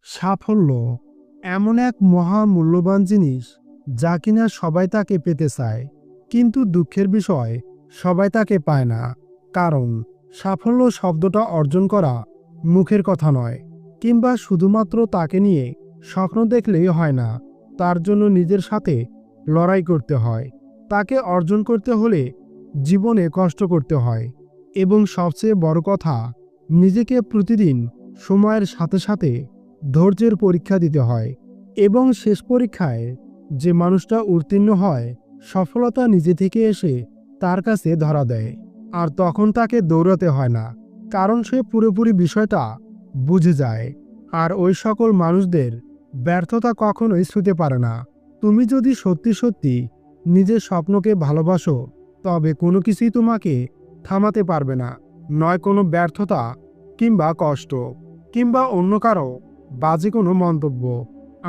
সাফল্য এমন এক মহামূল্যবান জিনিস যা কিনা সবাই তাকে পেতে চায়, কিন্তু দুঃখের বিষয় সবাই তাকে পায় না। কারণ সাফল্য শব্দটা অর্জন করা মুখের কথা নয়, কিংবা শুধুমাত্র তাকে নিয়ে স্বপ্ন দেখলেই হয় না। তার জন্য নিজের সাথে লড়াই করতে হয়। তাকে অর্জন করতে হলে জীবনে কষ্ট করতে হয়, এবং সবচেয়ে বড় কথা, নিজেকে প্রতিদিন সময়ের সাথে সাথে ধৈর্যের পরীক্ষা দিতে হয়। এবং শেষ পরীক্ষায় যে মানুষটা উত্তীর্ণ হয়, সফলতা নিজে থেকে এসে তার কাছে ধরা দেয়। আর তখন তাকে দৌড়াতে হয় না, কারণ সে পুরোপুরি বিষয়টা বুঝে যায়। আর ওই সকল মানুষদের ব্যর্থতা কখনোই ছুঁতে পারে না। তুমি যদি সত্যি সত্যি নিজের স্বপ্নকে ভালোবাসো, তবে কোনো কিছুই তোমাকে থামাতে পারবে না। নয় কোনো ব্যর্থতা, কিংবা কষ্ট, কিংবা অন্য কারো বাজে কোনো মন্তব্য।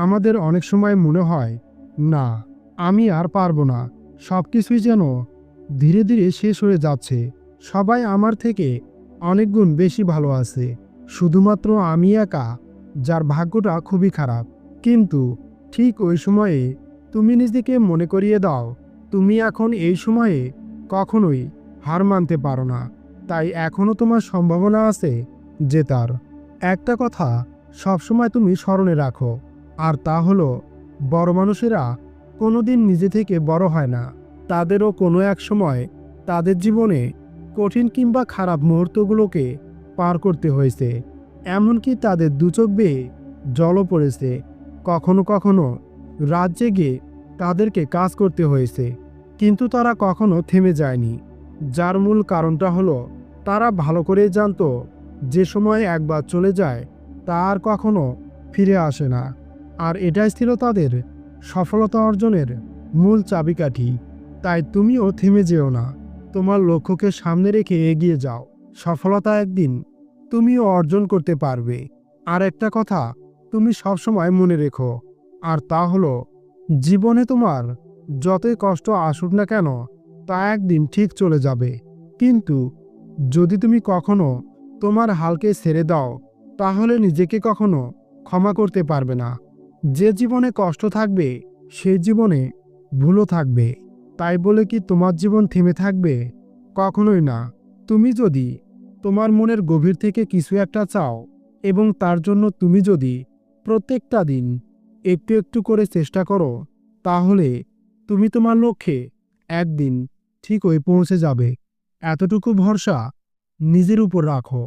আমাদের অনেক সময় মনে হয়, না, আমি আর পারবো না, সব কিছুই যেন ধীরে ধীরে শেষ হয়ে যাচ্ছে। সবাই আমার থেকে অনেক গুণ বেশি ভালো আছে, শুধুমাত্র আমি একা যার ভাগ্যটা খুবই খারাপ। কিন্তু ঠিক ওই সময়ে তুমি নিজেকে মনে করিয়ে দাও, তুমি এখন এই সময়ে কখনোই হার মানতে পারো না। তাই এখনও তোমার সম্ভাবনা আছে জেতার। একটা কথা সবসময় তুমি স্মরণে রাখো, আর তা হলো, বড় মানুষেরা কোনোদিন নিজে থেকে বড় হয় না। তাদেরও কোনো এক সময় তাদের জীবনে কঠিন কিংবা খারাপ মুহূর্তগুলোকে পার করতে হয়েছে। এমনকি তাদের দুচোখ বেয়ে জলও পড়েছে। কখনো কখনো রাত জেগে তাদেরকে কাজ করতে হয়েছে, কিন্তু তারা কখনো থেমে যায়নি। যার মূল কারণটা হলো, তারা ভালো করেই জানতো যে সময় একবার চলে যায় তা আর কখনো ফিরে আসে না। আর এটাই ছিল তাদের সফলতা অর্জনের মূল চাবিকাঠি। তাই তুমিও থেমে যেও না, তোমার লক্ষ্যকে সামনে রেখে এগিয়ে যাও। সফলতা একদিন তুমিও অর্জন করতে পারবে। আর একটা কথা তুমি সবসময় মনে রেখো, আর তা হলো, জীবনে তোমার যতই কষ্ট আসুক না কেন, তা একদিন ঠিক চলে যাবে। কিন্তু যদি তুমি কখনো তোমার হালকে ছেড়ে দাও, তাহলে নিজেকে কখনো ক্ষমা করতে পারবে না। যে জীবনে কষ্ট থাকবে, সেই জীবনে ভুলও থাকবে। তাই বলে কি তোমার জীবন থেমে থাকবে? কখনোই না। তুমি যদি তোমার মনের গভীর থেকে কিছু একটা চাও, এবং তার জন্য তুমি যদি প্রত্যেকটা দিন একটু একটু করে চেষ্টা করো, তাহলে তুমি তোমার লক্ষ্যে একদিন ঠিকই পৌঁছে যাবে। এতটুকু ভরসা নিজের উপর রাখো।